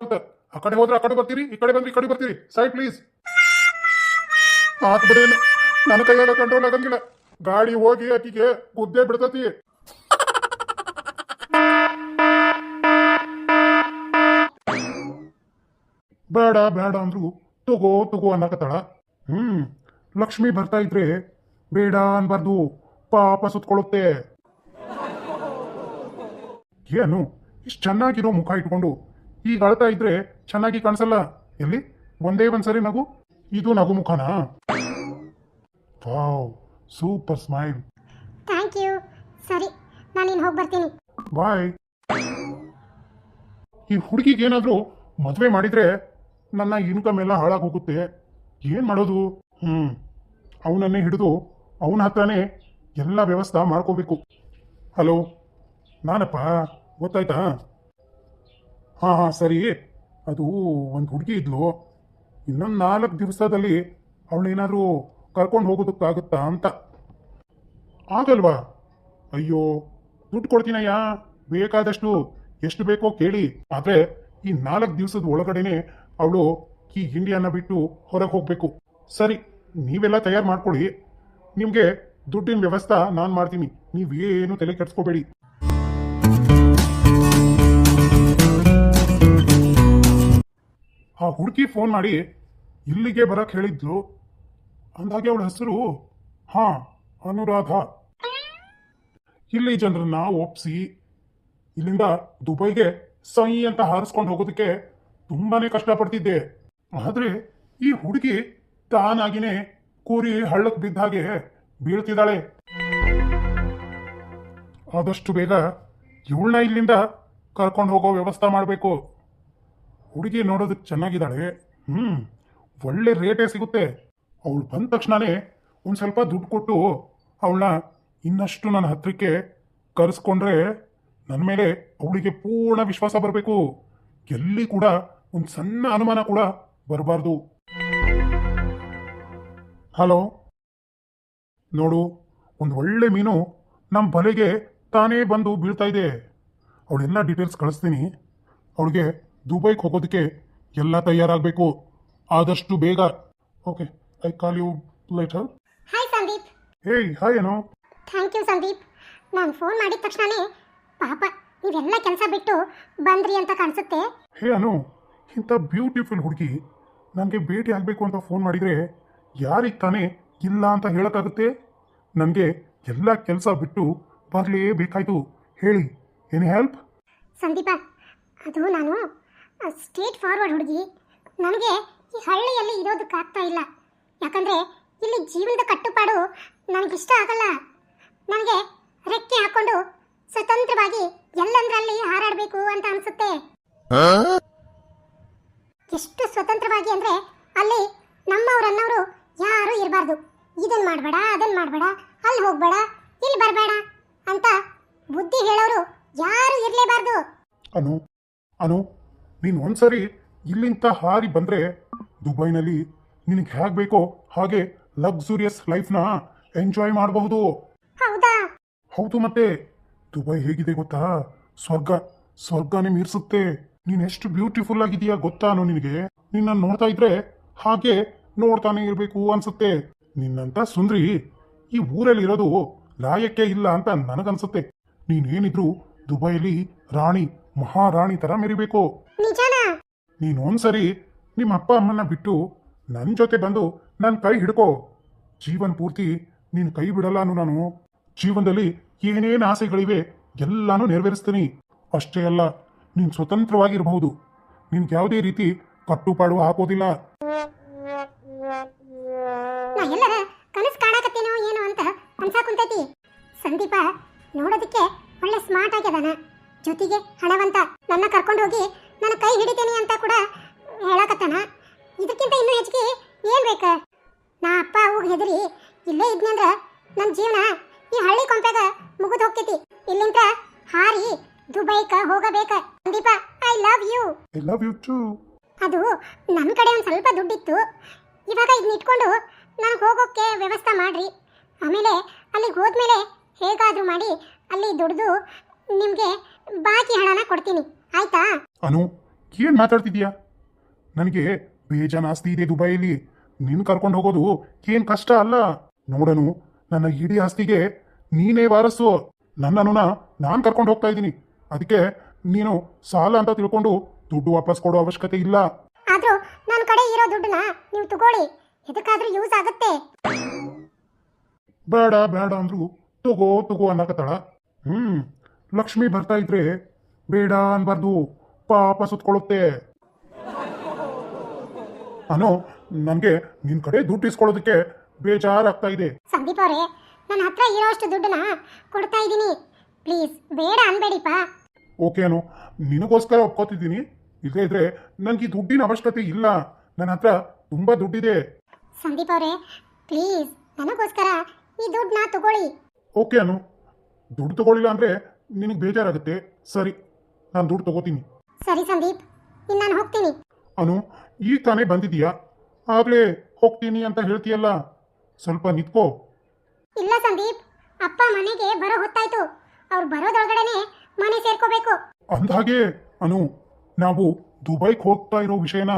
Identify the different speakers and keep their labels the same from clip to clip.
Speaker 1: ಆ ಕಡೆ ಹೋದ್ರೆ ಆ ಕಡೆ ಬರ್ತೀರಿ, ಈ ಕಡೆ ಬಂದ್ರೆ ಈ ಕಡೆ ಬರ್ತೀರಿ. Side please. ಮಾತು ಬಿಡೇನು, ನನ್ನ ಕೈಯಾಗ ಕಂಟ್ರೋಲ್ ಆಗಂಗಿಲ್ಲ. ಗಾಡಿ ಹೋಗಿ ಆಕಿಗೆ ಗುದ್ದೆ ಬಿಡ್ತತಿ. ಬೇಡ ಬೇಡ ಅಂದ್ರು ತಗೋ ತಗೋ ಅನ್ನಕತ್ತಾಳ. ಲಕ್ಷ್ಮಿ ಬರ್ತಾ ಇದ್ರೆ ಬೇಡ ಅನ್ಬಾರ್ದು, ಪಾಪ ಸುತ್ಕೊಳ್ಳುತ್ತೆ. ಏನು ಇಷ್ಟು ಚೆನ್ನಾಗಿರೋ ಮುಖ ಇಟ್ಕೊಂಡು ಈಗ ಅಳ್ತಾ ಇದ್ರೆ ಚೆನ್ನಾಗಿ ಕಾಣಿಸಲ್ಲ. ಎಲ್ಲಿ ಒಂದೇ ಒಂದ್ಸರಿ ನಗು. ಇದು ನಗು ಮುಖನಾ? Wow, super smile.
Speaker 2: Thank you. ಸರಿ, ನಾನು ಹೋಗಿ ಬರ್ತೀನಿ.
Speaker 1: ಬಾಯ್. ಈ ಹುಡುಗಿಗೆ ಏನಾದರೂ ಮದುವೆ ಮಾಡಿದ್ರೆ ನನ್ನ ಇನ್ಕಮ್ ಎಲ್ಲ ಹಾಳಾಗಿ ಹೋಗುತ್ತೆ. ಏನು ಮಾಡೋದು? ಅವನನ್ನೇ ಹಿಡಿದು ಅವನ ಹತ್ರನೇ ಎಲ್ಲ ವ್ಯವಸ್ಥೆ ಮಾಡ್ಕೋಬೇಕು. ಹಲೋ, ನಾನಪ್ಪ, ಗೊತ್ತಾಯ್ತಾ? ಹಾಂ ಸರಿ. ಅದು ಒಂದು ಹುಡುಗಿ ಇದ್ಲು. ಇನ್ನೊಂದು 4 ದಿವಸದಲ್ಲಿ ಅವಳೇನಾದರೂ ಕರ್ಕೊಂಡು ಹೋಗೋದಕ್ಕಾಗುತ್ತಾ ಅಂತ. ಆಗಲ್ವಾ? ಅಯ್ಯೋ, ದುಡ್ಡು ಕೊಡ್ತೀನಯ್ಯ, ಬೇಕಾದಷ್ಟು, ಎಷ್ಟು ಬೇಕೋ ಕೇಳಿ. ಆದರೆ ಈ 4 ದಿವಸದ ಒಳಗಡೆನೆ ಅವಳು ಈ ಇಂಡಿಯಾನ ಬಿಟ್ಟು ಹೊರಗೆ ಹೋಗಬೇಕು. ಸರಿ, ನೀವೆಲ್ಲ ತಯಾರು ಮಾಡ್ಕೊಳ್ಳಿ. ನಿಮಗೆ ದುಡ್ಡಿನ ವ್ಯವಸ್ಥೆ ನಾನು ಮಾಡ್ತೀನಿ, ನೀವೇನು ತಲೆ ಕೆಡಿಸ್ಕೋಬೇಡಿ. ಆ ಹುಡುಗಿ ಫೋನ್ ಮಾಡಿ ಇಲ್ಲಿಗೆ ಬರಕ್ಕೆ ಹೇಳಿದ್ಲು. ಅಂದಾಗೆ ಅವಳ ಹೆಸರು ಅನುರಾಧ. ಇಲ್ಲಿ ಜನರನ್ನ ಒಪ್ಪಿಸಿ ಇಲ್ಲಿಂದ ದುಬೈಗೆ ಸೈ ಅಂತ ಹಾರಿಸ್ಕೊಂಡು ಹೋಗೋದಕ್ಕೆ ತುಂಬಾನೇ ಕಷ್ಟಪಡ್ತಿದ್ದೆ. ಆದರೆ ಈ ಹುಡುಗಿ ತಾನಾಗಿನೇ ಕೂರಿ ಹಳ್ಳಕ್ಕೆ ಬಿದ್ದ ಹಾಗೆ ಬೀಳ್ತಿದ್ದಾಳೆ. ಆದಷ್ಟು ಬೇಗ ಇವಳನ್ನ ಇಲ್ಲಿಂದ ಕರ್ಕೊಂಡು ಹೋಗೋ ವ್ಯವಸ್ಥೆ ಮಾಡಬೇಕು. ಹುಡುಗಿ ನೋಡೋದಕ್ಕೆ ಚೆನ್ನಾಗಿದ್ದಾಳೆ, ಒಳ್ಳೆ ರೇಟೇ ಸಿಗುತ್ತೆ. ಅವಳು ಬಂದ ತಕ್ಷಣನೇ ಒಂದು ಸ್ವಲ್ಪ ದುಡ್ಡು ಕೊಟ್ಟು ಅವಳನ್ನ ಇನ್ನಷ್ಟು ನನ್ನ ಹತ್ರಕ್ಕೆ ಕರೆಸ್ಕೊಂಡ್ರೆ ನನ್ನ ಮೇಲೆ ಅವಳಿಗೆ ಪೂರ್ಣ ವಿಶ್ವಾಸ ಬರಬೇಕು. ಎಲ್ಲಿ ಕೂಡ ಒಂದು ಸಣ್ಣ ಅನುಮಾನ ಕೂಡ ಬರಬಾರ್ದು. ಹಲೋ, ನೋಡು, ಒಂದು ಒಳ್ಳೆ ಮೀನು ನಮ್ಮ ಬಲೆಗೆ ತಾನೇ ಬಂದು ಬೀಳ್ತಾ ಇದೆ. ಅವಳೆಲ್ಲ ಡೀಟೇಲ್ಸ್ ಕಳಿಸ್ತೀನಿ. ಅವಳಿಗೆ ದುಬೈಗೆ ಹೋಗೋದಕ್ಕೆ ಎಲ್ಲ ತಯಾರಾಗಬೇಕು, ಆದಷ್ಟು ಬೇಗ. Okay, I call you later.
Speaker 2: Hi Sandeep.
Speaker 1: Hey, hi. ಏನೋ?
Speaker 2: Thank you Sandeep. ನಾನು ಫೋನ್ ಮಾಡಿದ ತಕ್ಷಣನೇ ಪಾಪ ನೀವೆಲ್ಲ ಕೆಲಸ ಬಿಟ್ಟು ಬಂದ್ರಿ ಅಂತ ಕಾಣಿಸುತ್ತೆ.
Speaker 1: ಹೇ ಅನು, ಇಂಥ ಬ್ಯೂಟಿಫುಲ್ ಹುಡುಗಿ ನನಗೆ ಭೇಟಿ ಆಗಬೇಕು ಅಂತ ಫೋನ್ ಮಾಡಿದರೆ ಯಾರಿಗೆ ತಾನೇ ಇಲ್ಲ ಅಂತ ಹೇಳೋಕ್ಕಾಗುತ್ತೆ? ನನಗೆ ಎಲ್ಲ ಕೆಲಸ ಬಿಟ್ಟು ಬರಲೇಬೇಕಾಯ್ತು. ಹೇಳಿ, ಏನು ಹೆಲ್ಪ್?
Speaker 2: ಸಂದೀಪ, ಅದು ನಾನು ಸ್ಟ್ರೇಟ್ ಫಾರ್ವರ್ಡ್ ಹುಡುಗಿ. ನನಗೆ ಈ ಹಳ್ಳಿಯಲ್ಲಿ ಇರೋದಕ್ಕಾಗ್ತಾ ಇಲ್ಲ. ಯಾಕಂದರೆ ಇಲ್ಲಿ ಜೀವನದ ಕಟ್ಟುಪಾಡು ನನಗಿಷ್ಟ ಆಗಲ್ಲ. ನನಗೆ ರೆಕ್ಕೆ ಹಾಕೊಂಡು ಸ್ವತಂತ್ರವಾಗಿ ಎಲ್ಲಂದ್ರಲ್ಲಿ ಹಾರಾಡಬೇಕು ಅಂತ ಅನಿಸುತ್ತೆ. ಎಷ್ಟು ಸ್ವತಂತ್ರವಾಗಿ ಅಂದರೆ ಅಲ್ಲಿ ನಮ್ಮವ್ರನ್ನವರು ಯಾರೂ ಇರಬಾರ್ದು. ಇದನ್ನು ಮಾಡಬೇಡ, ಅದನ್ನು ಮಾಡಬೇಡ, ಅಲ್ಲಿ ಹೋಗಬೇಡ, ಇಲ್ಲಿ ಬರಬೇಡ ಅಂತ ಬುದ್ಧಿ ಹೇಳೋರು ಯಾರೂ ಇರಲೇಬಾರ್ದು.
Speaker 1: ಅನು ಅನು ನೀನು ಒಂದ್ಸರಿ ಇಲ್ಲಿಂದ ಹಾರಿ ಬಂದರೆ ದುಬೈನಲ್ಲಿ ನಿನಗೆ ಹೇಗೆ ಬೇಕೋ ಹಾಗೆ ಲಕ್ಸುರಿಯಸ್ ಲೈಫ್ನ ಎಂಜಾಯ್ ಮಾಡಬಹುದು.
Speaker 2: ಹೌದಾ?
Speaker 1: ಹೌದು. ಮತ್ತೆ ದುಬೈ ಹೇಗಿದೆ ಗೊತ್ತಾ? ಸ್ವರ್ಗನೇ ಮೀರಿಸುತ್ತೆ. ನೀನು ಎಷ್ಟು ಬ್ಯೂಟಿಫುಲ್ ಆಗಿದೆಯಾ ಗೊತ್ತಾ? ನಿನಗೆ ನಿನ್ನ ನೋಡ್ತಾ ಇದ್ರೆ ಹಾಗೆ ನೋಡ್ತಾನೆ ಇರಬೇಕು ಅನ್ಸುತ್ತೆ. ನಿನ್ನಂತ ಸುಂದ್ರಿ ಈ ಊರಲ್ಲಿ ಇರೋದು ಲಾಯಕ್ಕೆ ಇಲ್ಲ ಅಂತ ನನಗನ್ಸುತ್ತೆ. ನೀನೇನಿದ್ರು ದುಬೈಲಿ ರಾಣಿ, ಮಹಾರಾಣಿ ತರ ಮೆರಿಬೇಕು. ನೀನು ಒಂದ್ಸರಿ ನಿಮ್ಮ ಅಪ್ಪ ಅಮ್ಮನ ಬಿಟ್ಟು ನನ್ನ ಜೊತೆ ಬಂದು ನನ್ನ ಕೈ ಹಿಡ್ಕೋ. ಜೀವನ ಪೂರ್ತಿ ನೀನು ಕೈ ಬಿಡಲ್ಲಾನು. ನಾನು ಜೀವನದಲ್ಲಿ ಏನೇನು ಆಸೆಗಳಿವೆ ಎಲ್ಲಾನು ನೆರವೇರಿಸ್ತೀನಿ. ಅಷ್ಟೇ ಅಲ್ಲ, ನೀನು ಸ್ವತಂತ್ರವಾಗಿರಬಹುದು. ನಿನ್ಗೆ ಯಾವುದೇ ರೀತಿ ಕಟ್ಟುಪಾಡು ಹಾಕೋದಿಲ್ಲ.
Speaker 2: ಎಲ್ಲರ ಕನಸು ಕಾಣಕತ್ತೇನೋ ಏನೋ ಅಂತ ಅನ್ಸಾಕುಂತೈತಿ. ಸಂದೀಪ ನೋಡೋದಕ್ಕೆ ಒಳ್ಳೆ ಸ್ಮಾರ್ಟ್ ಆಗ್ಯದಾನ, ಜೊತೆಗೆ ಹಣವಂತ. ನನ್ನ ಕರ್ಕೊಂಡು ಹೋಗಿ ನನ್ನ ಕೈ ಹಿಡಿತೇನೆ ಅಂತ ಕೂಡ ಹೇಳಕತ್ತಾನ. ಇದಕ್ಕಿಂತ ಇನ್ನೂ ಹೆಚ್ಚಿಗೆ ಏನ್ ಬೇಕ? ನಾ ಅಪ್ಪ ಅವ್ಗ ಹೆದರಿ ಇಲ್ಲೇ ಇದ್ನಂದ್ರ ನನ್ನ ಜೀವನ ಈ ಹಳ್ಳಿ ಕೊಂಪೆಗ ಮುಗಿದು ಹೋಗ್ತೈತಿ. ಇಲ್ಲಿಂದ ಹಾರಿ ದುಬೈಕ ಹೋಗಬೇಕ. Sandeep, I love you.
Speaker 1: I love you too.
Speaker 2: ಅದು ನನ್ನ ಕಡೆ ಒಂದು ಸ್ವಲ್ಪ ದುಡ್ಡಿತ್ತು. ಇವಾಗ ಇದನ್ನ ಇಟ್ಕೊಂಡು ನನಗೆ ಹೋಗೋಕ್ಕೆ ವ್ಯವಸ್ಥೆ ಮಾಡ್ರಿ. ಆಮೇಲೆ ಅಲ್ಲಿಗೆ ಹೋದ್ಮೇಲೆ ಹೇಗಾದರೂ ಮಾಡಿ ಅಲ್ಲಿ ದುಡ್ದು ನಿಮಗೆ ಬಾಕಿ ಹಣನ ಕೊಡ್ತೀನಿ, ಆಯ್ತಾ?
Speaker 1: ಅನು, ಏನು ಮಾತಾಡ್ತಿದ್ಯಾ? ನನಗೆ ಬೇಜಾನ್ ಆಸ್ತಿ ಇದೆ ದುಬೈಲಿ. ನಿನ್ನ ಕರ್ಕೊಂಡು ಹೋಗೋದು ಏನು ಕಷ್ಟ ಅಲ್ಲ. ನೋಡನು, ನನ್ನ ಇಡೀ ಆಸ್ತಿಗೆ ನೀನೇ ವಾರಸು. ನನ್ನನ್ನು ನಾನು ಕರ್ಕೊಂಡು ಹೋಗ್ತಾ ಇದ್ದೀನಿ. ಅದಕ್ಕೆ ನೀನು ಸಾಲ ಅಂತ ತಿಳ್ಕೊಂಡು ದುಡ್ಡು ವಾಪಸ್ ಕೊಡೋ ಅವಶ್ಯಕತೆ ಇಲ್ಲ.
Speaker 2: ಆದ್ರೂ ನನ್ನ ಕಡೆ ಇರೋ ದುಡ್ಡನ್ನ ನೀವು ತಗೊಳ್ಳಿ, ಎದಕ್ಕಾದ್ರೂ ಯೂಸ್ ಆಗುತ್ತೆ.
Speaker 1: ಬೇಡ ಬೇಡ ಅಂದ್ರು ತಗೋ ತಗೋ ಅನ್ನಕತ್ತಾಳ. ಲಕ್ಷ್ಮಿ ಬರ್ತಾ ಇದ್ರೆ ಬೇಡ ಅನ್ಬಾರ್ದು, ಪಾಪ ಸುತ್ಕೊಳ್ಳುತ್ತೆ. ಅನೋ, ನನಗೆ ನಿನ್ನ ಕಡೆ ದುಡ್ಡು ಇಸ್ಕೊಳ್ಳೋದಕ್ಕೆ ಬೇಜಾರಾಗ್ತಾ ಇದೆ.
Speaker 2: ಸಂದೀಪ್ ಅವರೇ, ನನ್ನ ಹತ್ರ ಇರೋಷ್ಟು ದುಡ್ಡನ್ನ ಕೊಡ್ತಾ ಇದ್ದೀನಿ, ಪ್ಲೀಸ್ ಬೇಡ ಅನ್ಬೇಡಿಪ್ಪ.
Speaker 1: ಓಕೆ ಅನು, ನಿನಗೋಸ್ಕರ ಒಪ್ಕೋತಿದ್ದೀನಿ. ಇಲ್ಲದೇ ಇದ್ರೆ ನನಗೆ ಈ ದುಡ್ಡಿನ ಅವಶ್ಯಕತೆ ಇಲ್ಲ. ನನ್ನ ಹತ್ರ ತುಂಬಾ ದುಡ್ಡಿದೆ.
Speaker 2: ಸಂದೀಪ್ ಅವರೇ, ಪ್ಲೀಸ್ ನನಗೋಸ್ಕರ ಈ ದುಡ್ಡನ್ನ ತಗೊಳ್ಳಿ.
Speaker 1: ಓಕೆ ಅನು, ದುಡ್ಡು ತಗೊಳ್ಳಿಲ್ಲ ಅಂದ್ರೆ ನಿನಗೆ ಬೇಜಾರಾಗುತ್ತೆ. ಸರಿ, ನಾನು ದುಡ್ಡು ತಗೋತೀನಿ.
Speaker 2: ಸರಿ ಸಂದೀಪ್, ಇನ್ನು ನಾನು ಹೋಗ್ತೀನಿ.
Speaker 1: ಅನು, ಈಗ ತಾನೇ ಬಂದಿದೀಯಾ, ಆಗ್ಲೇ ಹೋಗ್ತೀನಿ ಅಂತ ಹೇಳ್ತೀಯಲ್ಲ, ಸ್ವಲ್ಪ ನಿಂತ್ಕೋ.
Speaker 2: ಇಲ್ಲ ಸಂದೀಪ್, ಅಪ್ಪ ಮನೆಗೆ ಬರೋ ಹೊತ್ತಾಯ್ತು. ಅವ್ರು ಬರೋದೊಳಗಡೆನೆ ಮನೆ ಸೇರ್ಕೋಬೇಕು.
Speaker 1: ಅಂದ್ಹಾಗೆ ಅನು, ನಾವು ದುಬೈಗೆ ಹೋಗ್ತಾ ಇರೋ ವಿಷಯನ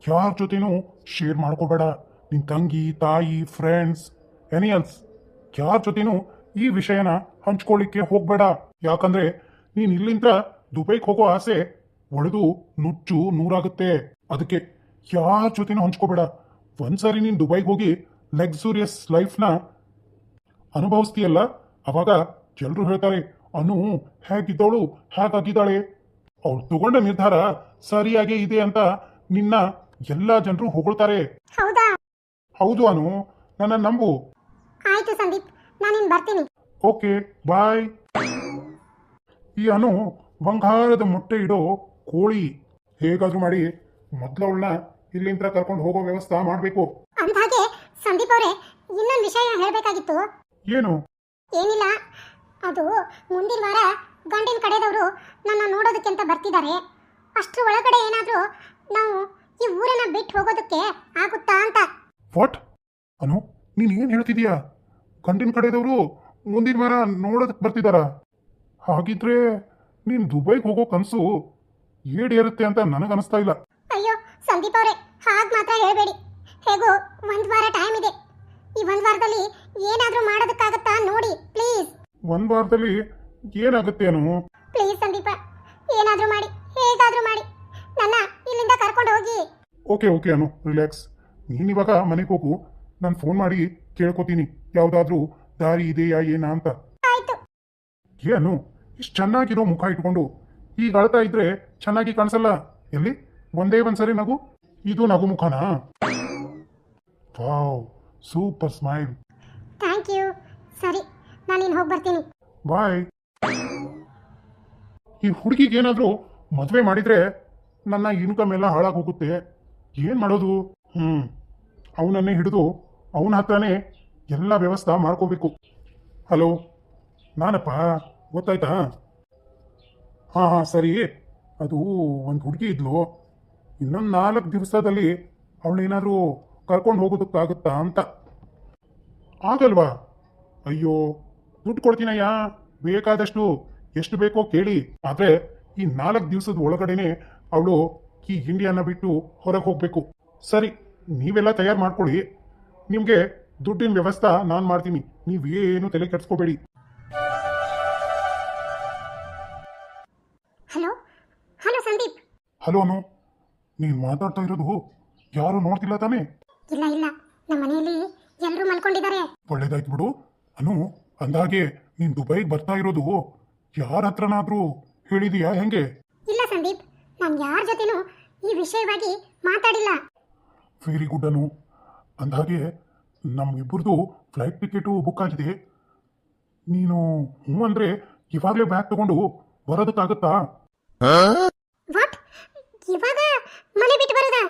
Speaker 1: ಯಾರ ಜೊತೆನೂ ಶೇರ್ ಮಾಡ್ಕೋಬೇಡ. ನಿನ್ನ ತಂಗಿ, ತಾಯಿ, ಫ್ರೆಂಡ್ಸ್, ಎನಿಯಲ್ಸ್ ಯಾರ ಜೊತೆನೂ ಈ ವಿಷಯನ ಹಂಚ್ಕೊಳ್ಳಿಕ್ಕೆ ಹೋಗ್ಬೇಡ. ಯಾಕಂದ್ರೆ ನೀನು ಇಲ್ಲಿಂದ ದುಬೈಗೆ ಹೋಗೋ ಆಸೆ ಒಡೆದು ನುಚ್ಚು ನೂರಾಗುತ್ತೆ. ಅದಕ್ಕೆ ಯಾರ ಜೊತೆನೂ ಹಂಚ್ಕೋಬೇಡ. ಒಂದ್ಸರಿ ನೀನು ದುಬೈಗೆ ಹೋಗಿ ಲಕ್ಸುರಿಯಸ್ ಲೈಫ್ನ ಅನುಭವಿಸ್ತೀಯಲ್ಲ, ಅವಾಗ ಎಲ್ಲರೂ ಹೇಳ್ತಾರೆ, ಅನು ಹೇಗಿದ್ದವಳು ಹೇಗಾಗಿದ್ದಾಳೆ, ಅವಳು ತಗೊಂಡ ನಿರ್ಧಾರ ಸರಿಯಾಗೇ ಇದೆ ಅಂತ ನಿನ್ನ ಎಲ್ಲ ಜನರು ಹೊಗಳ್ತಾರೆ.
Speaker 2: ಹೌದಾ?
Speaker 1: ಹೌದು ಅನು, ನನ್ನ ನಂಬು.
Speaker 2: ಆಯ್ತು ಸಂದೀಪ್, ನಾನಿನ್ ಬರ್ತೀನಿ.
Speaker 1: Okay bye. ಈ ಅನು ಬಂಗಾರದ ಮೊಟ್ಟೆ ಇಡೋ ಕೋಳಿ. ಹೇಗಾದ್ರೂ ಮಾಡಿ ಮೊದಲವಳನ್ನ ಇಲ್ಲಿಂದ ಕರ್ಕೊಂಡು ಹೋಗೋ ವ್ಯವಸ್ಥೆ ಮಾಡಬೇಕು.
Speaker 2: ಅಂದ್ಹಾಗೆ ಸಂದೀಪ್ ಅವರೇ, ಇನ್ನೊಂದು ವಿಷಯ ಹೇಳಬೇಕಾಗಿತ್ತು.
Speaker 1: ಏನು?
Speaker 2: ಏನಿಲ್ಲ, ಅದು ಮುಂದಿನ ವಾರ ಗಂಡಿನ ಕಡೆದವರು ನನ್ನ ನೋಡೋದಕ್ಕೆ ಅಂತ ಬರ್ತಿದ್ದಾರೆ. ಅಷ್ಟ್ರ ಒಳಗಡೆ ಏನಾದರೂ ನಾವು ಈ ಊರನ್ನ ಬಿಟ್ಟು ಹೋಗೋದಕ್ಕೆ ಆಗುತ್ತಾ ಅಂತ.
Speaker 1: ವಾಟ್ ಅನು, ನೀನು ಏನು ಹೇಳ್ತಿದೀಯಾ? ಗಂಡಿನ ಕಡೆದವರು ಮುಂದಿನ ವಾರ ನೋಡೋದಕ್ಕೆ ಬರ್ತಿದ್ದಾರಾ? ಹಾಗಿದ್ರೆ ನೀನು ದುಬೈಗೆ ಹೋಗೋ ಕನಸು ಏಡೇರುತ್ತೆ ಅಂತ ನನಗನ್ನಿಸ್ತಾ ಇಲ್ಲ.
Speaker 2: ಅಯ್ಯೋ ಸಂದೀಪ್ ಅವರೇ, ಹಾಗೆ ಮಾತ್ರ ಹೇಳಬೇಡಿ. ಹೇಗೋ ಒಂದು ವಾರ ಟೈಮ್ ಇದೆ. ಈ ಒಂದು ವಾರದಲ್ಲಿ ಏನಾದರೂ ಮಾಡೋದಕ್ಕಾಗತ್ತಾ ನೋಡಿ ಪ್ಲೀಸ್.
Speaker 1: ಒಂದು ವಾರದಲ್ಲಿ ಏನಾಗುತ್ತೆ ಅನು?
Speaker 2: ಪ್ಲೀಸ್ ಸಂದೀಪ, ಏನಾದರೂ ಮಾಡಿ, ಹೇಗಾದರೂ ಮಾಡಿ ನನ್ನ ಇಲ್ಲಿಂದ ಕರ್ಕೊಂಡು ಹೋಗಿ.
Speaker 1: ಓಕೆ ಓಕೆ ಅನು, ರಿಲ್ಯಾಕ್ಸ್. ನೀನಿವಾಗ ಮನೆಗೆ ಹೋಗು, ನಾನು ಫೋನ್ ಮಾಡಿ ಕೇಳ್ಕೊತೀನಿ ಯಾವುದಾದ್ರೂ ದಾರಿ ಇದೆಯಾ ಏನಾ ಅಂತ.
Speaker 2: ಆಯ್ತು.
Speaker 1: ಏನು ಇಷ್ಟು ಚೆನ್ನಾಗಿರೋ ಮುಖ ಇಟ್ಕೊಂಡು ಈಗ ಅಳ್ತಾ ಇದ್ರೆ ಚೆನ್ನಾಗಿ ಕಾಣಿಸಲ್ಲ. ಎಲ್ಲಿ ಒಂದೇ ಒಂದ್ಸರಿ ನಗು. ಇದು ನಗು ಮುಖನಾ? Wow, super smile.
Speaker 2: Thank you. ಸರಿ, ನಾನಿನ್ನು ಹೋಗಿ ಬರ್ತೀನಿ.
Speaker 1: ಬಾಯ್. ಈ ಹುಡುಗಿಗೆ ಏನಾದರೂ ಮದುವೆ ಮಾಡಿದ್ರೆ ನನ್ನ ಇನ್ಕಮ್ ಎಲ್ಲ ಹಾಳಾಗಿ ಹೋಗುತ್ತೆ. ಏನು ಮಾಡೋದು? ಅವನನ್ನೇ ಹಿಡಿದು ಅವನ ಹತ್ರನೇ ಎಲ್ಲ ವ್ಯವಸ್ಥೆ ಮಾಡ್ಕೋಬೇಕು. ಹಲೋ, ನಾನಪ್ಪ, ಗೊತ್ತಾಯ್ತಾ? ಹಾಂ ಸರಿ. ಅದು ಒಂದು ಹುಡುಗಿ ಇದ್ಲು. ಇನ್ನೊಂದು 4 ದಿವಸದಲ್ಲಿ ಅವಳೇನಾದರೂ ಕರ್ಕೊಂಡು ಹೋಗೋದಕ್ಕಾಗುತ್ತಾ ಅಂತ. ಆಗಲ್ವಾ? ಅಯ್ಯೋ, ದುಡ್ಡು ಕೊಡ್ತೀನಯ್ಯ, ಬೇಕಾದಷ್ಟು ಎಷ್ಟು ಬೇಕೋ ಕೇಳಿ. ಆದರೆ ಈ 4 ದಿವಸದ ಒಳಗಡೆನೆ ಅವಳು ಈ ಇಂಡಿಯಾನ ಬಿಟ್ಟು ಹೊರಗೆ ಹೋಗಬೇಕು. ಸರಿ, ನೀವೆಲ್ಲ ತಯಾರು ಮಾಡ್ಕೊಳ್ಳಿ. ನಿಮಗೆ ದುಡ್ಡಿನ ವ್ಯವಸ್ಥೆ ನಾನು ಮಾಡ್ತೀನಿ, ನೀವೇನು ತಲೆ ಕೆಡಿಸ್ಕೋಬೇಡಿ.
Speaker 2: Hello hello Sandeep.
Speaker 1: Hello Anu, ನೀನು ಮಾತಾಡ್ತಾ ಇರೋದು ಯಾರು ನೋಡ್ತಿಲ್ಲ ತಾನೇ?
Speaker 2: ಇಲ್ಲ ಇಲ್ಲ, ನಮ್ಮ ಮನೆಯಲ್ಲಿ ಎಲ್ಲರೂ ಮಲ್ಕೊಂಡಿದ್ದಾರೆ.
Speaker 1: ಒಳ್ಳೇದಾಯ್ತು ಬಿಡು ಅನು. ಅಂದಾಗೆ ನೀನು ದುಬೈಗೆ ಬರ್ತಾ ಇರೋದು ಯಾರ ಹತ್ರನಾದ್ರೂ ಹೇಳಿದೀಯಾ ಹೆಂಗೆ?
Speaker 2: ಇಲ್ಲ ಸಂದೀಪ್, ನಾನು ಯಾರ ಜೊತೆನೂ ಈ ವಿಷಯವಾಗಿ ಮಾತಾಡಿಲ್ಲ.
Speaker 1: ವೆರಿ ಗುಡ್ ಅನು. ಅಂದಾಗೆ ನಮ್ಮಿಬ್ಬರದು ಫ್ಲೈಟ್ ಟಿಕೆಟು ಬುಕ್ ಆಗಿದೆ. ನೀನು ಹ್ಞೂ ಅಂದರೆ ಇವಾಗಲೇ ಬ್ಯಾಗ್ ತಗೊಂಡು ಬರೋದಕ್ಕಾಗತ್ತಾ?
Speaker 2: ವಾಟ್, ಇವಾಗ ಮನೆ ಬಿಟ್ಟು ಬರೋದಾ?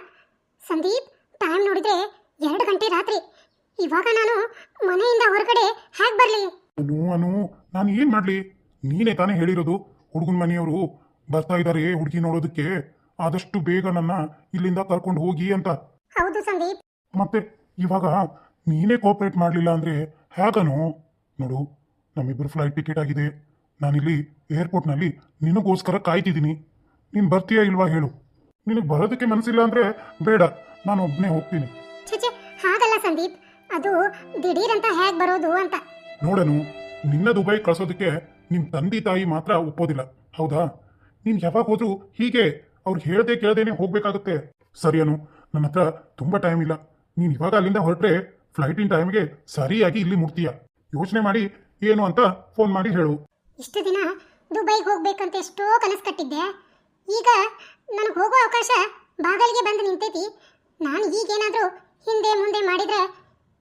Speaker 2: ಸಂದೀಪ್, ಟೈಮ್ ನೋಡಿದ್ರೆ 2 ಗಂಟೆ ರಾತ್ರಿ. ಇವಾಗ ನಾನು ಮನೆಯಿಂದ ಹೊರಗಡೆ ಹೇಗೆ ಬರಲಿ?
Speaker 1: ಅನು, ನಾನು ಏನು ಮಾಡಲಿ? ನೀನೇ ತಾನೇ ಹೇಳಿರೋದು ಹುಡುಗನ ಮನೆಯವರು ಬರ್ತಾ ಇದ್ದಾರೆ ಹುಡುಗಿ ನೋಡೋದಕ್ಕೆ, ಆದಷ್ಟು ಬೇಗ ನನ್ನ ಇಲ್ಲಿಂದ ಕರ್ಕೊಂಡು ಹೋಗಿ ಅಂತ.
Speaker 2: ಹೌದು ಸಂದೀಪ್.
Speaker 1: ಮತ್ತೆ ಇವಾಗ ನೀನೇ ಕೋಆಪರೇಟ್ ಮಾಡಲಿಲ್ಲ ಅಂದರೆ ಹೇಗನು? ನೋಡು, ನಮ್ಮಿಬ್ಬರು ಫ್ಲೈಟ್ ಟಿಕೆಟ್ ಆಗಿದೆ. ನಾನಿಲ್ಲಿ ಏರ್ಪೋರ್ಟ್ನಲ್ಲಿ ನಿನಗೋಸ್ಕರ ಕಾಯ್ತಿದ್ದೀನಿ. ನೀನು ಬರ್ತೀಯಾ ಇಲ್ವಾ ಹೇಳು? ನಿನಗೆ ಬರೋದಕ್ಕೆ ಮನಸ್ಸಿಲ್ಲ ಅಂದ್ರೆ ಬೇಡ, ನಾನು ಒಬ್ಬನೇ ಹೋಗ್ತೀನಿ.
Speaker 2: ಛೆ ಹಾಗಲ್ಲ ಸಂದೀಪ್, ಅದು ದಿಢೀರಂತ ಹೇಗೆ ಬರೋದು ಅಂತ.
Speaker 1: ನೋಡನು, ನಿನ್ನ ದುಬೈ ಕಳ್ಸೋದಕ್ಕೆ ನಿಮ್ಮ ತಂದೆ ತಾಯಿ ಮಾತ್ರ ಒಪ್ಪೋದಿಲ್ಲ, ಹೌದಾ? ನೀನು ಯಾವಾಗ ಹೋದ್ರೂ ಹೀಗೆ ಅವ್ರಿಗೆ ಹೇಳ್ದೆ ಕೇಳ್ದೇನೆ ಹೋಗ್ಬೇಕಾಗುತ್ತೆ. ಸರಿಯನು, ನನ್ನ ಹತ್ರ ತುಂಬಾ ಟೈಮ್ ಇಲ್ಲ. ನೀನು ಇವಾಗ ಅಲ್ಲಿಂದ ಹೊರಟ್ರೆ ಫ್ಲೈಟಿನ ಟೈಮ್ಗೆ ಸರಿಯಾಗಿ ಇಲ್ಲಿ ಮುಟ್ತೀಯ. ಯೋಚನೆ ಮಾಡಿ ಏನು ಅಂತ ಫೋನ್ ಮಾಡಿ ಹೇಳು.
Speaker 2: ಇಷ್ಟು ದಿನ ದುಬೈಗೆ ಹೋಗ್ಬೇಕಂತ ಎಷ್ಟೋ ಕನಸು ಕಟ್ಟಿದ್ದೆ. ಈಗ ನನಗೆ ಹೋಗೋ ಅವಕಾಶ ಬಾಗಿಲಿಗೆ ಬಂದು ನಿಂತೈತಿ. ನಾನು ಈಗೇನಾದರೂ ಹಿಂದೆ ಮುಂದೆ ಮಾಡಿದ್ರೆ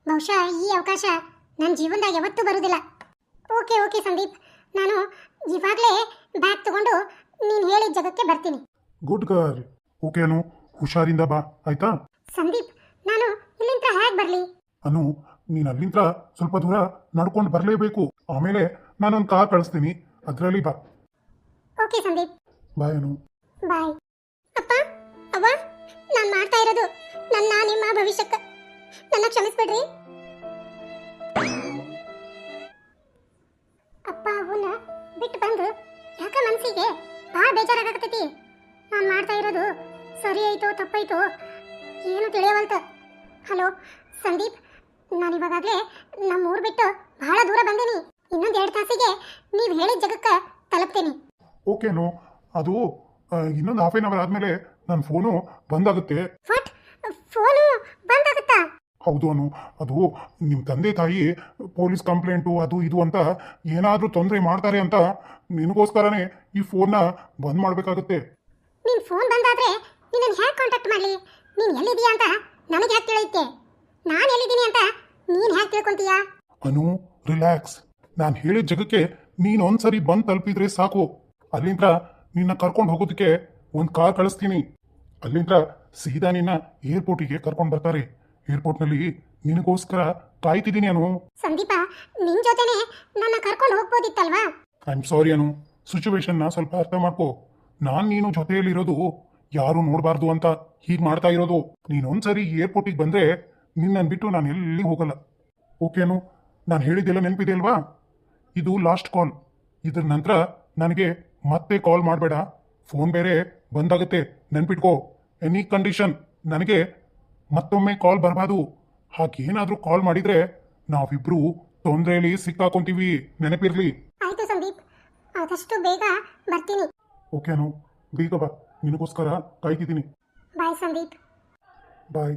Speaker 2: ಬಹುಶಃ ಈ ಅವಕಾಶ ನನ್ನ ಜೀವನದಾಗ ಯಾವತ್ತೂ ಬರುವುದಿಲ್ಲ. ಓಕೆ ಸಂದೀಪ್, ನಾನು ಇವಾಗಲೇ ಬ್ಯಾಗ್ ತಗೊಂಡು ನೀನು ಹೇಳಿದ ಜಾಗಕ್ಕೆ ಬರ್ತೀನಿ.
Speaker 1: Good girl. ಓಕೆನು, ಹುಷಾರಿಂದ ಬಾ, ಆಯ್ತಾ?
Speaker 2: ಸಂದೀಪ್, ನಾನು ಇಲ್ಲಿಂದ ಹೇಗೆ ಬರಲಿ?
Speaker 1: ಅನು, ನೀನು ಅಲ್ಲಿಂದ ಸ್ವಲ್ಪ ದೂರ ನಡ್ಕೊಂಡು ಬರಲೇಬೇಕು. ಆಮೇಲೆ ನಾನೊಂದು ಕಾರ್ ಕಳಿಸ್ತೀನಿ, ಅದರಲ್ಲಿ ಬಾ.
Speaker 2: ಓಕೆ ಸಂದೀಪ್.
Speaker 1: ಬಾಯ್ ಅನು.
Speaker 2: ಬಾಯ್. ಅಪ್ಪ, ಅವ್ವ, ನಾನು ಮಾಡ್ತಾ ಇರೋದು ನಿಮ್ಮ ಭವಿಷ್ಯಕ್ಕೆ. ನನ್ನ ಕ್ಷಮಿಸ್ಬಿಡ್ರಿ. ಅಪ್ಪ ಅವನ್ನ ಬಿಟ್ಟು ಬಂದು ಯಾಕ ಮನಸ್ಸಿಗೆ ಭಾಳ ಬೇಜಾರಾಗತೈತಿ. ನಾನು ಮಾಡ್ತಾ ಇರೋದು ಸರಿ ಆಯ್ತೋ ತಪ್ಪಾಯ್ತೋ ಏನು ತಿಳಿಯವಲ್ತ. ಹಲೋ ಸಂದೀಪ್, ನಾನು ಇವಾಗಲೇ ನಮ್ಮ ಊರು ಬಿಟ್ಟು ಬಹಳ ದೂರ ಬಂದೀನಿ. ಇನ್ನೊಂದು 2 ತಾಸಿಗೆ ನೀವು ಹೇಳಿದ ಜಾಗಕ್ಕೆ ತಲುಪ್ತೀನಿ.
Speaker 1: ಓಕೆನು, ಅದು ಇನ್ನೊಂದು ಹಾಫ್ ಆನ್ ಅವರ್ ಆದಮೇಲೆ ನನ್ನ ಫೋನು ಬಂದಾಗುತ್ತೆ.
Speaker 2: ವಾಟ್? ಫೋನು ಬಂದಾಗುತ್ತಾ?
Speaker 1: ಹೌದು ಅನು, ಅದು ನಿಮ್ಮ ತಂದೆ ತಾಯಿ ಪೊಲೀಸ್ ಕಂಪ್ಲೇಂಟು ಅದು ಇದು ಅಂತ ಏನಾದರೂ ತೊಂದರೆ ಮಾಡ್ತಾರೆ ಅಂತ ನಿನಗೋಸ್ಕರನೇ ಈ ಫೋನ್ನ ಬಂದ್ ಮಾಡಬೇಕಾಗುತ್ತೆ.
Speaker 2: ನಿನ್ ಫೋನ್ ಬಂದಾದ್ರೆ ನಿನ್ನನ್ನು ಹೇಗೆ ಕಾಂಟ್ಯಾಕ್ಟ್ ಮಾಡಲಿ? ನೀನು ಎಲ್ಲಿದೀಯಾ ಅಂತ ನನಗೆ ಹೇಗೆ ತಿಳಿಯುತ್ತೆ? ನಾನು ಎಲ್ಲಿದ್ದೀನಿ ಅಂತ ನೀನು ಹೇಗೆ ತಿಳ್ಕೊಂತೀಯಾ?
Speaker 1: ಅನು, ರಿಲ್ಯಾಕ್ಸ್. ನಾನು ಹೇಳಿದ ಜಾಗಕ್ಕೆ ನೀನು ಒಂದ್ಸರಿ ಬಂದು ತಲುಪಿದ್ರೆ ಸಾಕು. ಅಲ್ಲಿಂದ ನಿನ್ನ ಕರ್ಕೊಂಡು ಹೋಗೋದಕ್ಕೆ ಒಂದು ಕಾರ್ ಕಳಿಸ್ತೀನಿ. ಅಲ್ಲಿಂದ ಸೀದಾ ನಿನ್ನ ಏರ್ಪೋರ್ಟಿಗೆ ಕರ್ಕೊಂಡು ಬರ್ತಾರೆ. ಏರ್ಪೋರ್ಟ್ನಲ್ಲಿ ನಿನಗೋಸ್ಕರ ಕಾಯ್ತಿದ್ದೀನಿ ಅನು.
Speaker 2: ಸಂದೀಪ, ನಿನ್ ಜೊತೆನೆ ನನ್ನ ಕರ್ಕೊಂಡು ಹೋಗ್ಬೋದಿತ್ತಲ್ವಾ?
Speaker 1: ಐ ಆಮ್ ಸಾರಿ ಅನು, ಸಿಚುವೇಶನ್ನ ಸ್ವಲ್ಪ ಅರ್ಥ ಮಾಡ್ಕೋ. ನೀನು ಜೊತೆಯಲ್ಲಿರೋದು ಯಾರು ನೋಡಬಾರ್ದು ಅಂತ ಹೀಗೆ ಮಾಡ್ತಾ ಇರೋದು. ನೀನೊಂದ್ಸರಿ ಏರ್ಪೋರ್ಟಿಗೆ ಬಂದರೆ ನಿನ್ನನ್ನು ಬಿಟ್ಟು ನಾನು ಎಲ್ಲಿ ಹೋಗಲ್ಲ. ಓಕೆನು? ನಾನು ಹೇಳಿದ್ದೆಲ್ಲ ನೆನಪಿದೆ ಅಲ್ವಾ? ಇದು ಲಾಸ್ಟ್ ಕಾಲ್. ಇದ್ರ ನಂತರ ನನಗೆ ಮತ್ತೆ ಕಾಲ್ ಮಾಡಬೇಡ. ಫೋನ್ ಬೇರೆ ಬಂದಾಗುತ್ತೆ, ನೆನ್ಪಿಟ್ಕೋ. ಎನಿ ಕಂಡೀಷನ್ ನನಗೆ ಮತ್ತೊಮ್ಮೆ ಕಾಲ್ ಬರಬಾರ್ದು. ಹಾಗೇನಾದರೂ ಕಾಲ್ ಮಾಡಿದರೆ ನಾವಿಬ್ರು ತೊಂದರೆಯಲ್ಲಿ ಸಿಕ್ಕಾಕೊಂತೀವಿ, ನೆನಪಿರ್ಲಿ.
Speaker 2: ಆಯ್ತು ಸಂದೀಪ್, ಆದಷ್ಟು ಬೇಗ ಬರ್ತೀನಿ.
Speaker 1: ಓಕೆನು, ಬೇಗ ಬಾ, ನಿನಗೋಸ್ಕರ ಕಾಯ್ತಿದ್ದೀನಿ.
Speaker 2: ಬಾಯ್ ಸಂದೀಪ್.
Speaker 1: ಬಾಯ್.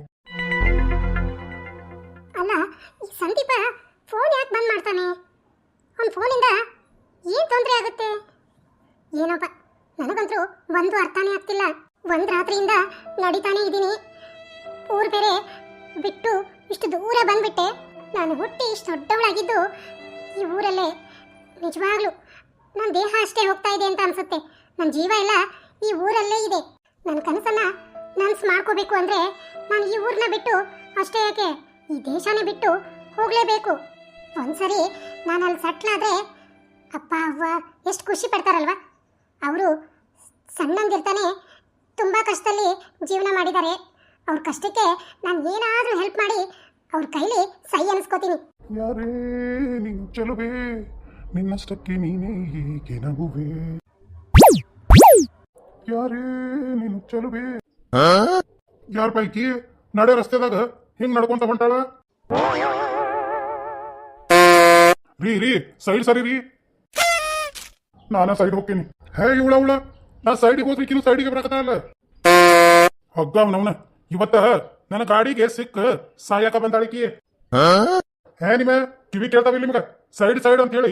Speaker 2: ಅಲ್ಲ, ಈ ಸಂದೀಪ ಫೋನ್ ಯಾಕೆ ಬಂದ್ ಮಾಡ್ತಾನೆ? ಅವ್ನ ಫೋನಿಂದ ಏನು ತೊಂದರೆ ಆಗುತ್ತೆ ಏನೋಪ್ಪ, ನನಗಂತೂ ಒಂದು ಅರ್ಥನೇ ಆಗ್ತಿಲ್ಲ. ಒಂದು ರಾತ್ರಿಯಿಂದ ನಡಿತಾನೆ ಇದ್ದೀನಿ. ಊರು ಬೇರೆ ಬಿಟ್ಟು ಇಷ್ಟು ದೂರ ಬಂದ್ಬಿಟ್ಟೆ. ನಾನು ಹುಟ್ಟಿ ಇಷ್ಟು ದೊಡ್ಡವಳಾಗಿದ್ದು ಈ ಊರಲ್ಲೇ. ನಿಜವಾಗ್ಲೂ ನನ್ನ ದೇಹ ಅಷ್ಟೇ ಹೋಗ್ತಾ ಇದೆ ಅಂತ ಅನ್ಸುತ್ತೆ. ನನ್ನ ಜೀವ ಎಲ್ಲ ಈ ಊರಲ್ಲೇ ಇದೆ. ನನ್ನ ಕನಸನ್ನ ನನ್ಸ್ ಮಾಡ್ಕೋಬೇಕು ಅಂದರೆ ನಾನು ಈ ಊರನ್ನ ಬಿಟ್ಟು ಅಷ್ಟೇ ಯಾಕೆ, ಈ ದೇಶನೇ ಬಿಟ್ಟು ಹೋಗಲೇಬೇಕು. ಒಂದ್ಸರಿ ನಾನು ಅಲ್ಲಿ ಸೆಟ್ಲಾದರೆ ಅಪ್ಪ ಅವ್ವ ಎಷ್ಟು ಖುಷಿ ಪಡ್ತಾರಲ್ವ. ಅವರು ಸಣ್ಣಂದಿರ್ತಾನೆ ತುಂಬ ಕಷ್ಟದಲ್ಲಿ ಜೀವನ ಮಾಡಿದ್ದಾರೆ. ಅವ್ರ ಕಷ್ಟಕ್ಕೆ ನಾನು ಏನಾದರೂ ಹೆಲ್ಪ್ ಮಾಡಿ ಅವ್ರ ಕೈಲಿ ಸೈ ಅನಿಸ್ಕೋತೀನಿ.
Speaker 1: ಯಾರೇ ನೀನು ಚಲುವೆ, ನಿನ್ನಷ್ಟಕ್ಕೆ ನೀನೇ ಹೀಗೆ ನಗುವೆ. ಯಾರೇ ನೀನು ಚಲುವೆ. ಯಾರ ಪೈಕಿ ನಡೆ ರಸ್ತೆದಾಗ ಹಿಂಗ್ ನಡ್ಕೊಂತ ಹೊಂಟಾಳ? ರೀ ಸೈಡ್ ಸರಿ ರೀ. ನಾನ ಸೈಡ್ ಹೋಗ್ತೀನಿ. ಹೇ ಇವಳ ನಾ ಸೈಡಿಗೆ ಹೋದ್ರಿ ಕಿರು ಸೈಡಿಗೆ ಬರಕತ್ತಲ್ಲ. ಹಗ್ಗ ಅವನವನ ಇವತ್ತ ನನ್ನ ಗಾಡಿಗೆ ಸಿಕ್ಕ ಸಾಯಕ ಬಂದಾಳಿಕಿ. ಹೇ ನಿಮ್ಮ ಕಿವಿ ಕೇಳ್ತಾವಿಲ್ಲ ನಿಮ್ಗ? ಸೈಡ್ ಅಂತ ಹೇಳಿ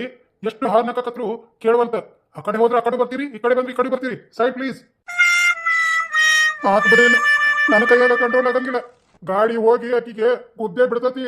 Speaker 1: ಎಷ್ಟು ಹಾರ್ನ್ ಹಾಕತ್ರು ಕೇಳುವಂತ. ಆ ಕಡೆ ಹೋದ್ರೆ ಆ ಕಡೆ ಬರ್ತೀರಿ, ಈ ಕಡೆ ಬಂದ್ರೆ ಈ ಕಡೆ ಬರ್ತೀರಿ. Side please. ಆತ್ ಬಿಡಿ, ನನ್ನ ಕೈಯಾಗ ಕಂಟ್ರೋಲ್ ಆಗಂಗಿಲ್ಲ. ಗಾಡಿ ಹೋಗಿ ಆಕಿಗೆ ಗುದ್ದೆ ಬಿಡ್ತತಿ.